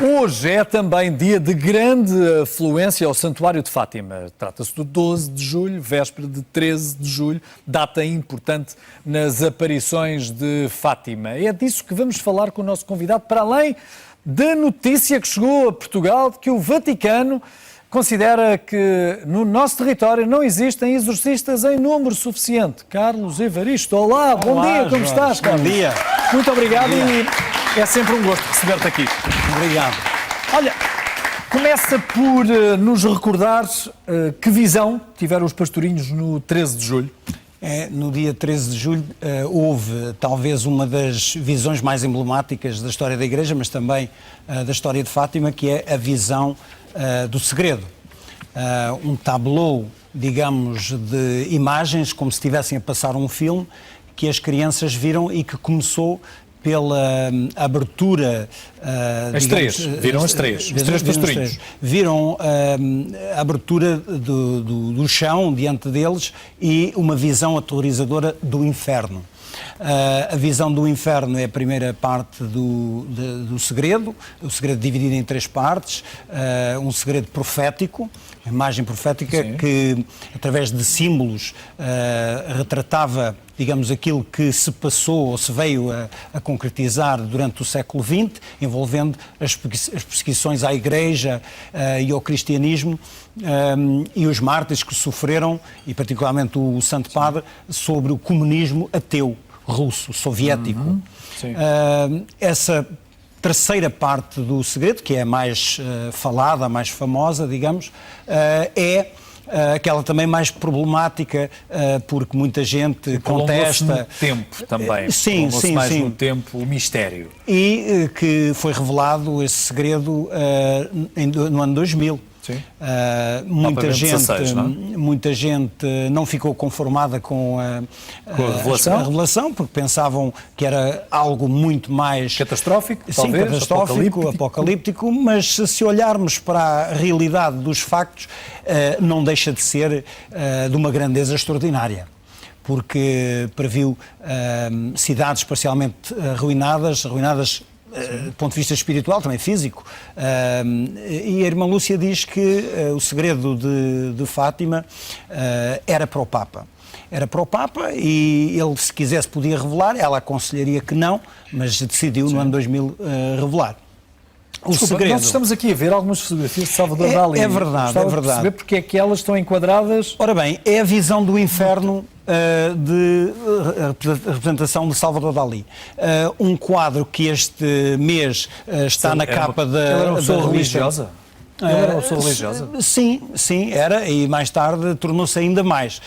Hoje é também dia de grande afluência ao Santuário de Fátima. Trata-se do 12 de julho, véspera de 13 de julho, data importante nas aparições de Fátima. É disso que vamos falar com o nosso convidado, para além da notícia que chegou a Portugal de que o Vaticano considera que no nosso território não existem exorcistas em número suficiente. Carlos Evaristo, olá, bom dia, como estás, Carlos? Bom dia. Muito obrigado e é sempre um gosto receber-te aqui. Obrigado. Olha, começa por nos recordar que visão tiveram os pastorinhos no 13 de julho. No dia 13 de julho houve talvez uma das visões mais emblemáticas da história da Igreja, mas também da história de Fátima, que é a visão do segredo. Um tableau, digamos, de imagens, como se estivessem a passar um filme, que as crianças viram e que começou pela abertura... As três, viram as três, os três pastorinhos. Viram a abertura do chão diante deles e uma visão aterrorizadora do inferno. A visão do inferno é a primeira parte do segredo, o segredo dividido em três partes, um segredo profético, a imagem profética. Sim. Que, através de símbolos, retratava, digamos, aquilo que se passou ou se veio a concretizar durante o século XX, envolvendo as perseguições à Igreja e ao cristianismo, e os mártires que sofreram, e particularmente o Santo Padre, sobre o comunismo ateu russo, soviético. Essa terceira parte do segredo, que é a mais falada, a mais famosa, digamos, é aquela também mais problemática, porque muita gente contesta... no tempo também. Sim. no tempo o mistério. E que foi revelado esse segredo no ano 2000. Sim. Muita gente não ficou conformada com a revelação, porque pensavam que era algo muito mais catastrófico, talvez, apocalíptico, mas se olharmos para a realidade dos factos, não deixa de ser de uma grandeza extraordinária, porque previu cidades parcialmente arruinadas do ponto de vista espiritual, também físico, e a irmã Lúcia diz que o segredo de Fátima era para o Papa. Era para o Papa e ele, se quisesse, podia revelar, ela aconselharia que não, mas decidiu no ano 2000 revelar. Nós estamos aqui a ver algumas fotografias de Salvador Dalí. É verdade, é verdade. Perceber porque é que elas estão enquadradas... Ora bem, é a visão do inferno de representação de Salvador Dalí. Um quadro que este mês está na capa da... Ela era uma pessoa religiosa? Ela era uma pessoa religiosa? Sim, era, e mais tarde tornou-se ainda mais.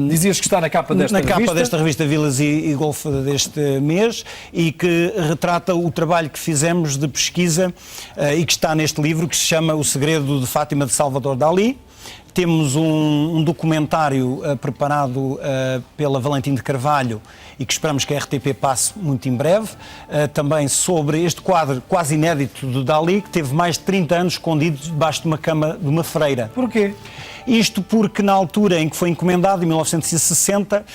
Dizias que está na capa desta revista? Na capa desta revista Vilas e Golf deste mês, e que retrata o trabalho que fizemos de pesquisa e que está neste livro, que se chama O Segredo de Fátima de Salvador Dalí. Temos um documentário preparado pela Valentim de Carvalho e que esperamos que a RTP passe muito em breve, também sobre este quadro quase inédito de Dalí, que teve mais de 30 anos escondido debaixo de uma cama de uma freira. Porquê? Isto porque, na altura em que foi encomendado, em 1960,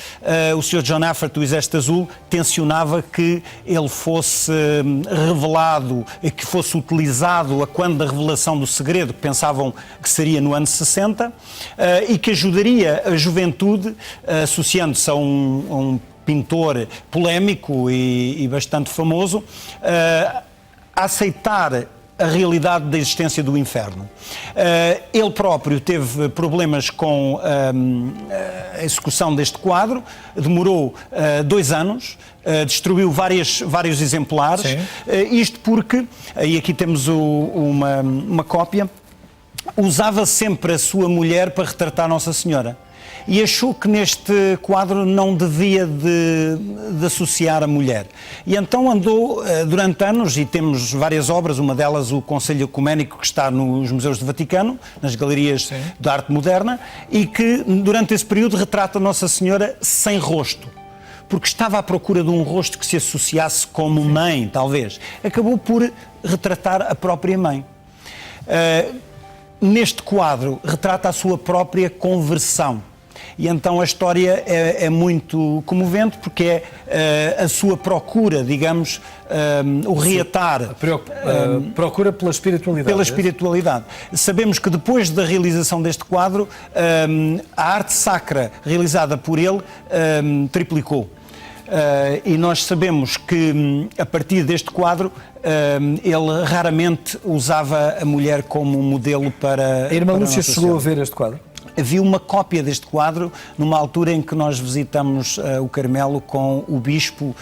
o Sr. John Affert, do Exército Azul, tencionava que ele fosse revelado, que fosse utilizado a quando da revelação do segredo, que pensavam que seria no ano 60, e que ajudaria a juventude, associando-se a um pintor polémico e bastante famoso, a aceitar a realidade da existência do inferno. Ele próprio teve problemas com a execução deste quadro, demorou 2 anos, destruiu vários exemplares, isto porque, e aqui temos uma cópia, usava sempre a sua mulher para retratar Nossa Senhora. E achou que neste quadro não devia de associar a mulher. E então andou durante anos, e temos várias obras, uma delas o Conselho Ecuménico, que está nos Museus do Vaticano, nas galerias de arte moderna, e que durante esse período retrata Nossa Senhora sem rosto, porque estava à procura de um rosto que se associasse como mãe, talvez. Acabou por retratar a própria mãe. Neste quadro retrata a sua própria conversão. e então a história é muito comovente, porque é a sua procura, digamos, o reatar. Procura pela espiritualidade. Pela espiritualidade. Sabemos que depois da realização deste quadro, a arte sacra realizada por ele triplicou. E nós sabemos que, a partir deste quadro, ele raramente usava a mulher como modelo para... A irmã Lúcia chegou a ver este quadro? Havia uma cópia deste quadro numa altura em que nós visitamos o Carmelo com o bispo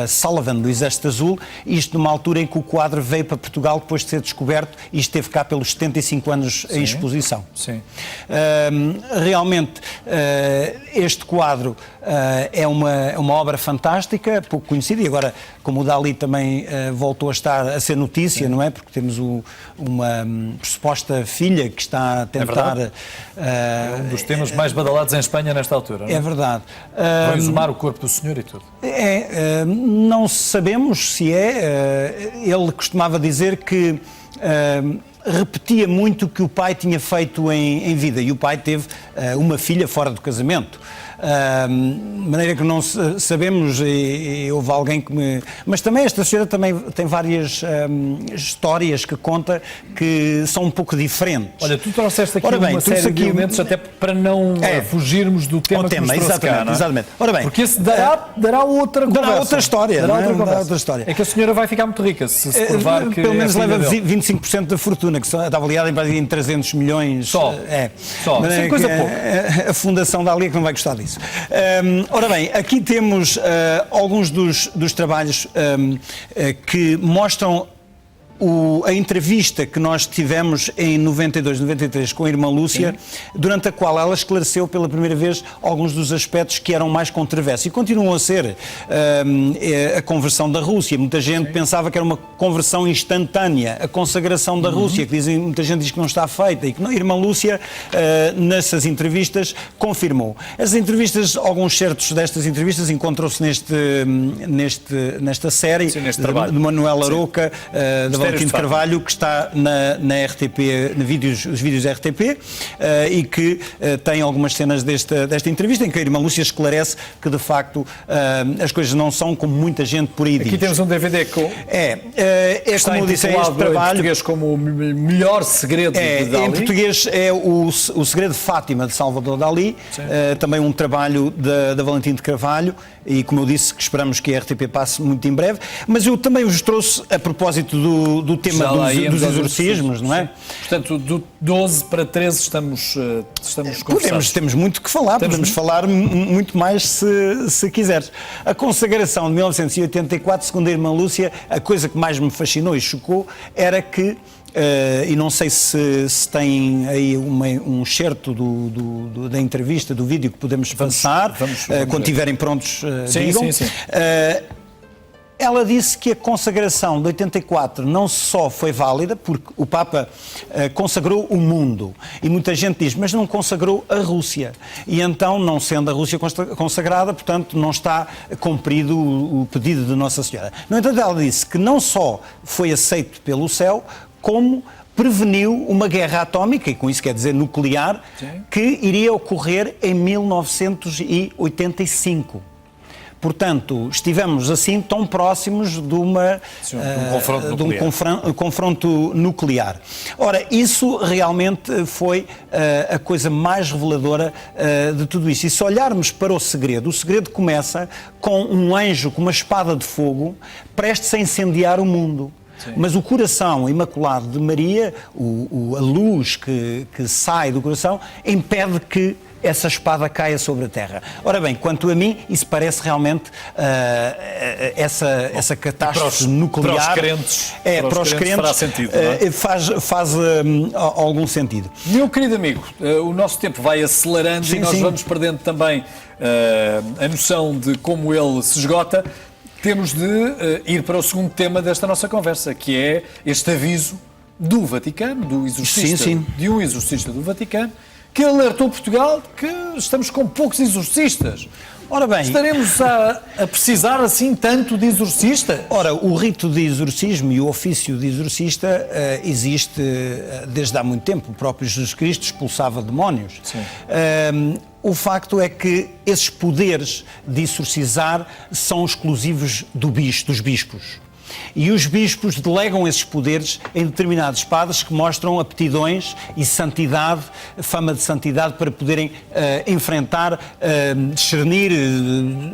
Sullivan, do Exército Azul, isto numa altura em que o quadro veio para Portugal depois de ser descoberto e esteve cá pelos 75 anos em exposição. Sim. Realmente, este quadro é uma obra fantástica, pouco conhecida, e agora, como o Dalí também voltou a ser notícia, não é? Porque temos uma suposta filha que está a tentar... um dos temas mais badalados em Espanha nesta altura, não é? É verdade. Vai exumar o corpo do senhor e tudo. Não sabemos se é. Ele costumava dizer que repetia muito o que o pai tinha feito em vida, e o pai teve uma filha fora do casamento. De maneira que não sabemos, e houve alguém que me... Mas também esta senhora também tem várias histórias que conta que são um pouco diferentes. Olha, tu trouxeste aqui uma série de elementos até para não fugirmos do tema que nos trouxe cá, não é? Exatamente. Ora bem, porque esse dará outra conversa. Dará outra história. Dará outra história. É que a senhora vai ficar muito rica se provar que... Pelo menos leva 25% da fortuna, que está avaliada em 300 milhões. Só. Mas é coisa pouca. A Fundação da Alia que não vai gostar disso. Ora bem, aqui temos alguns dos trabalhos que mostram a entrevista que nós tivemos em 92, 93 com a irmã Lúcia, durante a qual ela esclareceu pela primeira vez alguns dos aspectos que eram mais controversos e continuam a ser a conversão da Rússia. Muita gente pensava que era uma conversão instantânea, a consagração da Rússia, que muita gente diz que não está feita, e que a irmã Lúcia, nessas entrevistas, confirmou. As entrevistas, alguns certos destas entrevistas encontram-se nesta série de Manuel Aroca, da Valentim de Carvalho, que está na RTP, os vídeos da RTP, e que tem algumas cenas desta entrevista em que a irmã Lúcia esclarece que, de facto, as coisas não são como muita gente por aí diz. Aqui temos um DVD com... como eu disse, este trabalho... Em português como o melhor segredo de Dalí. Em português é o Segredo de Fátima, de Salvador Dalí, também um trabalho da Valentim de Carvalho, e como eu disse, que esperamos que a RTP passe muito em breve, mas eu também vos trouxe, a propósito do tema dos exorcismos, não é? Sim. Portanto, do 12 para 13 estamos conversados. Temos muito que falar, podemos falar muito mais se quiseres. A consagração de 1984, segundo a irmã Lúcia, a coisa que mais me fascinou e chocou era que, e não sei se tem aí um excerto da entrevista, do vídeo que podemos passar, vamos quando estiverem prontos, digam. Sim. Ela disse que a consagração de 84 não só foi válida, porque o Papa consagrou o mundo. E muita gente diz, mas não consagrou a Rússia. E então, não sendo a Rússia consagrada, portanto, não está cumprido o pedido de Nossa Senhora. No entanto, ela disse que não só foi aceito pelo céu, como preveniu uma guerra atómica, e com isso quer dizer nuclear, que iria ocorrer em 1985. Portanto, estivemos assim tão próximos de um confronto nuclear. Ora, isso realmente foi a coisa mais reveladora de tudo isso. E se olharmos para o segredo começa com um anjo com uma espada de fogo prestes a incendiar o mundo. Sim. Mas o coração imaculado de Maria, a luz que sai do coração, impede que essa espada caia sobre a terra. Ora bem, quanto a mim, isso parece realmente essa catástrofe nuclear. Para os crentes, fará sentido, não é? Faz algum sentido. Meu querido amigo, o nosso tempo vai acelerando e nós vamos perdendo também a noção de como ele se esgota. Temos de ir para o segundo tema desta nossa conversa, que é este aviso do Vaticano, de um exorcista do Vaticano, que alertou Portugal que estamos com poucos exorcistas. Ora bem, estaremos a precisar assim tanto de exorcistas? ora, o rito de exorcismo e o ofício de exorcista existe desde há muito tempo. O próprio Jesus Cristo expulsava demónios. O facto é que esses poderes de exorcizar são exclusivos dos bispos. E os bispos delegam esses poderes em determinados padres que mostram aptidões e santidade, fama de santidade, para poderem enfrentar, discernir,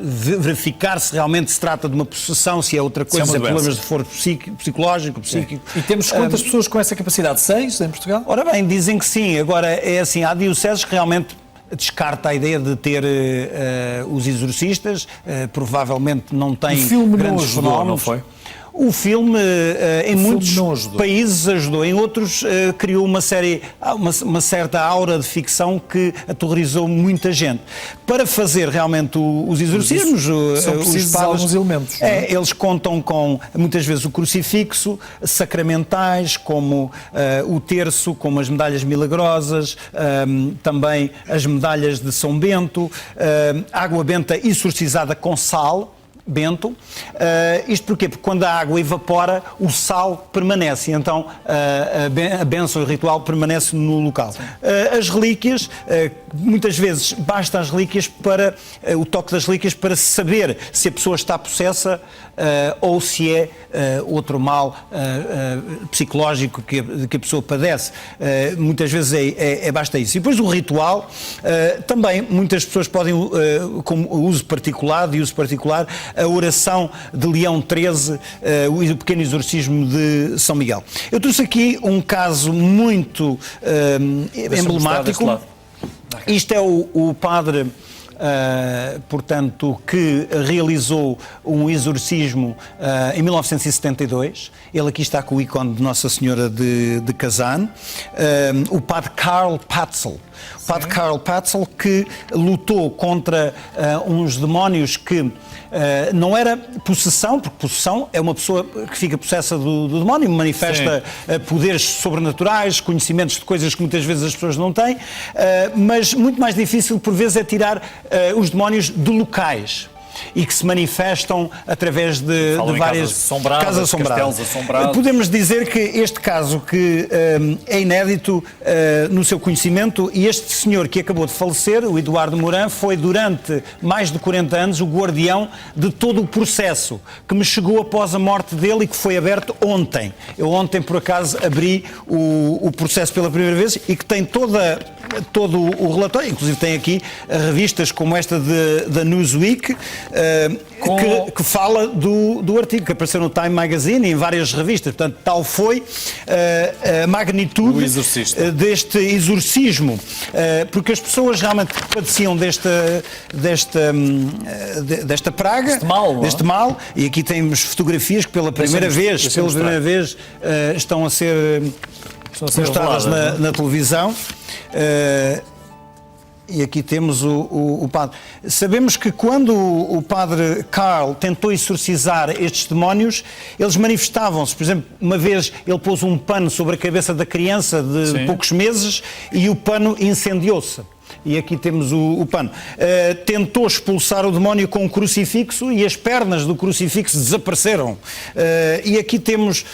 verificar se realmente se trata de uma possessão, se é outra coisa, se é problemas de foro psicológico, psíquico. E temos quantas pessoas com essa capacidade? 6 em Portugal? Ora bem, dizem que sim. Agora, é assim, há dioceses que realmente descarta a ideia de ter os exorcistas, provavelmente não tem grandes fenómenos. Não foi? O filme, em muitos países ajudou, em outros criou uma certa aura de ficção que aterrorizou muita gente. Para fazer realmente os exorcismos, são precisos alguns elementos. Eles contam com, muitas vezes, o crucifixo, sacramentais, como o terço, como as medalhas milagrosas, também as medalhas de São Bento, água benta exorcizada com sal, bento. Isto porquê? Porque quando a água evapora, o sal permanece, então a bênção e o ritual permanece no local. As relíquias, muitas vezes basta as relíquias para o toque das relíquias para saber se a pessoa está possessa ou se é outro mal psicológico que a pessoa padece. Muitas vezes basta isso. E depois o ritual, também muitas pessoas podem, como uso particular, a oração de Leão XIII, o pequeno exorcismo de São Miguel. Eu trouxe aqui um caso muito emblemático. Isto é o padre, portanto, que realizou um exorcismo em 1972. Ele aqui está com o ícone de Nossa Senhora de Kazan. O padre Karl Patzel. O padre Karl Patzel, que lutou contra uns demónios que não era possessão, porque possessão é uma pessoa que fica possessa do demónio, manifesta poderes sobrenaturais, conhecimentos de coisas que muitas vezes as pessoas não têm, mas muito mais difícil por vezes é tirar os demónios de locais e que se manifestam através de várias casas assombradas. Podemos dizer que este caso, que é inédito no seu conhecimento, e este senhor que acabou de falecer, o Eduardo Moran, foi durante mais de 40 anos o guardião de todo o processo que me chegou após a morte dele e que foi aberto ontem. Eu ontem, por acaso, abri o processo pela primeira vez e que tem todo o relatório, inclusive tem aqui revistas como esta da Newsweek, que fala do artigo que apareceu no Time Magazine e em várias revistas. Portanto, tal foi a magnitude deste exorcismo, porque as pessoas realmente padeciam desta praga, deste mal, e aqui temos fotografias que pela primeira vez estão a ser mostradas na televisão. E aqui temos o padre. Sabemos que quando o padre Karl tentou exorcizar estes demónios, eles manifestavam-se. Por exemplo, uma vez ele pôs um pano sobre a cabeça da criança de poucos meses e o pano incendiou-se. E aqui temos o pano. Tentou expulsar o demónio com um crucifixo e as pernas do crucifixo desapareceram. E aqui temos,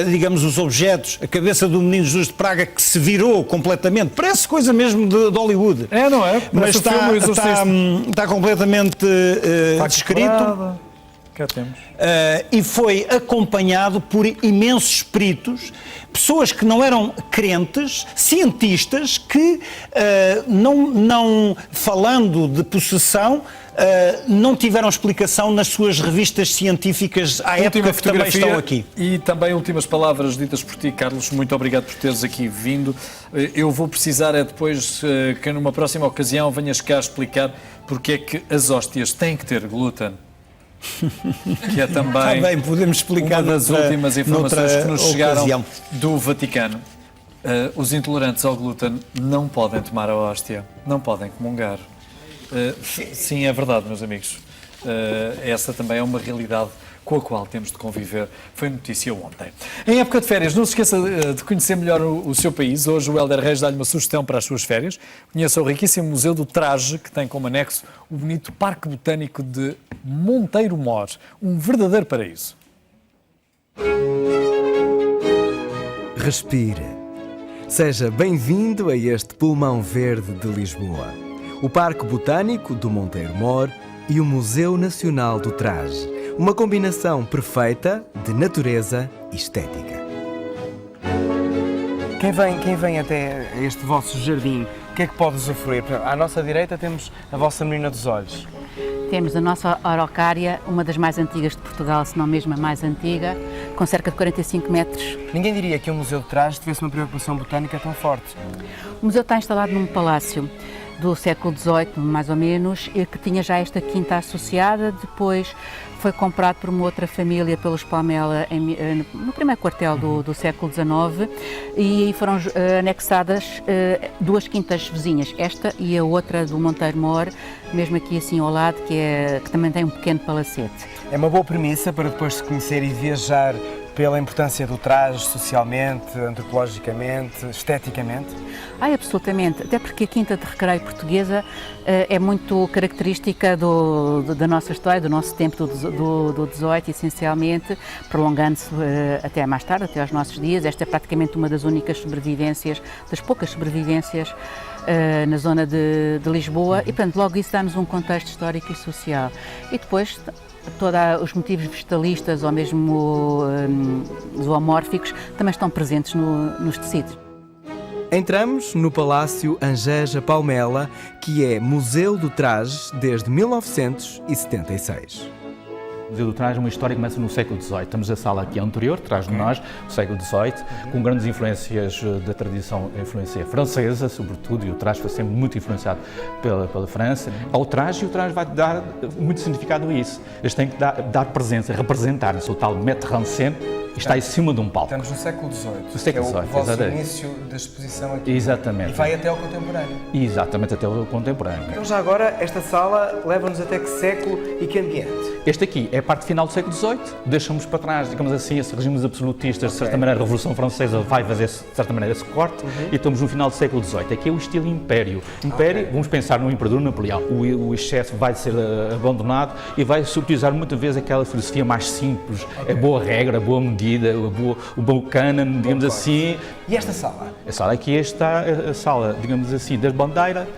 digamos, os objetos, a cabeça do menino Jesus de Praga que se virou completamente. Parece coisa mesmo de Hollywood. Não é? Mas está completamente descrito. Cá temos. E foi acompanhado por imensos espíritos, pessoas que não eram crentes, cientistas, que, não falando de possessão, não tiveram explicação nas suas revistas científicas à época, que também estão aqui. E também últimas palavras ditas por ti, Carlos. Muito obrigado por teres aqui vindo. Eu vou precisar depois que numa próxima ocasião venhas cá explicar porque é que as hóstias têm que ter glúten. Que é também podemos explicar uma das últimas informações que nos chegaram do Vaticano. Os intolerantes ao glúten não podem tomar a hóstia, não podem comungar. Sim, é verdade, meus amigos. Essa também é uma realidade com a qual temos de conviver. Foi notícia ontem. Em época de férias, não se esqueça de conhecer melhor o seu país. Hoje o Hélder Reis dá-lhe uma sugestão para as suas férias. Conheça o riquíssimo Museu do Traje, que tem como anexo o bonito Parque Botânico de Monteiro Mor, um verdadeiro paraíso. Respire. Seja bem-vindo a este pulmão verde de Lisboa. O Parque Botânico do Monteiro Mor e o Museu Nacional do Traje. Uma combinação perfeita de natureza e estética. Quem vem até este vosso jardim, o que é que pode usufruir? À nossa direita temos a vossa Menina dos Olhos. Temos a nossa araucária, uma das mais antigas de Portugal, se não mesmo a mais antiga, com cerca de 45 metros. Ninguém diria que o Museu de Traje tivesse uma preocupação botânica tão forte. O museu está instalado num palácio do século XVIII, mais ou menos, e que tinha já esta quinta associada. Depois foi comprado por uma outra família, pelos Palmela, no primeiro quartel do século XIX, e foram anexadas duas quintas vizinhas, esta e a outra do Monteiro Mor, mesmo aqui assim ao lado, que também tem um pequeno palacete. É uma boa premissa para depois se conhecer e viajar pela importância do traje socialmente, antropologicamente, esteticamente? Absolutamente, até porque a Quinta de Recreio portuguesa é muito característica da nossa história, do nosso tempo do 18, essencialmente, prolongando-se até mais tarde, até aos nossos dias. Esta é praticamente uma das únicas sobrevivências, das poucas sobrevivências na zona de Lisboa, e portanto logo isso dá-nos um contexto histórico e social. E depois todos os motivos vegetalistas ou mesmo zoomórficos também estão presentes nos tecidos. Entramos no Palácio Angeja Palmela, que é Museu do Traje desde 1976. O Museu do Traje é uma história que começa no século XVIII. Temos a sala aqui anterior, atrás de nós, do século XVIII, com grandes influências da tradição, influência francesa, sobretudo, e o traje foi sempre muito influenciado pela França. Ao traje, e o traje vai dar muito significado a isso. Eles têm que dar presença, representar-se. O tal mettre en scène está em cima de um palco. Estamos no século XVIII, No século que é o XVIII, vosso exatamente. início da exposição aqui. Exatamente. E vai até ao contemporâneo. Exatamente, até o contemporâneo. Então já agora, esta sala leva-nos até que século e que ambiente? Este aqui é a parte final do século XVIII, deixamos para trás, digamos assim, esses regimes absolutistas, de certa maneira a Revolução Francesa vai fazer, de certa maneira, esse corte, e estamos no final do século XVIII. Aqui é o estilo Império. Império, vamos pensar no Imperador Napoleão. O excesso vai ser abandonado e vai-se utilizar muitas vezes aquela filosofia mais simples, a boa regra, a boa medida, o bom canon, digamos assim. E esta sala? A sala aqui está a sala, digamos assim, da bandeira.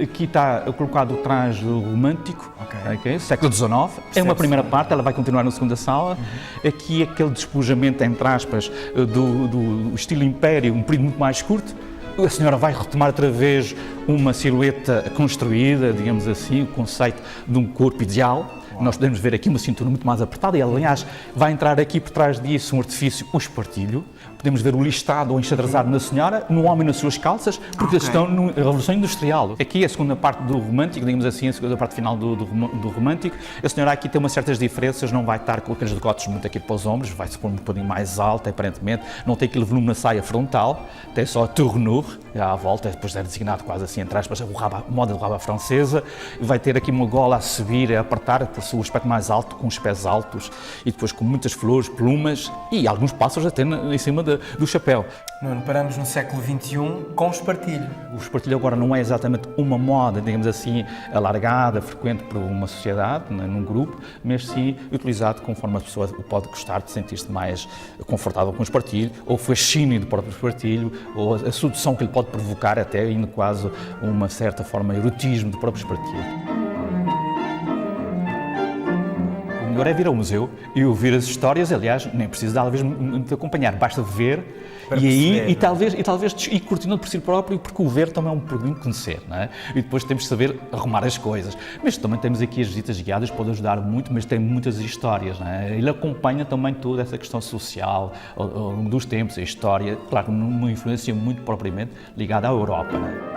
Aqui está colocado o traje romântico, okay, século XIX. É uma primeira parte, ela vai continuar na segunda sala. Aqui aquele despojamento, entre aspas, do estilo Império, um período muito mais curto. A senhora vai retomar outra vez uma silhueta construída, digamos assim, o conceito de um corpo ideal. Nós podemos ver aqui uma cintura muito mais apertada e, aliás, vai entrar aqui por trás disso um artifício, o espartilho. Podemos ver o listado ou enxadrezado na senhora, no homem nas suas calças, porque eles estão na Revolução Industrial. Aqui é a segunda parte do romântico, digamos assim, a segunda parte final do romântico. A senhora aqui tem umas certas diferenças, não vai estar com aqueles decotes muito aqui para os ombros, vai se pôr um bocadinho mais alta, aparentemente. Não tem aquele volume na saia frontal, tem só a tournure, à volta, depois é designado quase assim, entre aspas, a moda de raba francesa. Vai ter aqui uma gola a subir, a apertar, por o aspecto mais alto, com os pés altos, e depois com muitas flores, plumas e alguns pássaros até em cima do chapéu. Nuno, paramos no século XXI com o espartilho. O espartilho agora não é exatamente uma moda, digamos assim, alargada, frequente por uma sociedade, num grupo, mas sim utilizado conforme a pessoa pode gostar de sentir-se mais confortável com o espartilho, ou o fascínio do próprio espartilho, ou a sedução que ele pode provocar, até indo quase uma certa forma erotismo do próprio espartilho. O melhor é vir ao museu e ouvir as histórias, aliás, nem precisa às vezes de acompanhar, basta ver e talvez ir curtindo por si próprio, porque o ver também é um pouquinho conhecer, não é? E depois temos de saber arrumar as coisas. Mas também temos aqui as visitas guiadas, pode ajudar muito, mas tem muitas histórias, não é? Ele acompanha também toda essa questão social ao longo dos tempos, a história, claro, numa influência muito propriamente ligada à Europa, não é?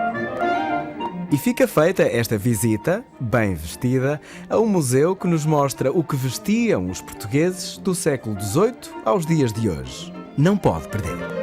E fica feita esta visita, bem vestida, a um museu que nos mostra o que vestiam os portugueses do século XVIII aos dias de hoje. Não pode perder.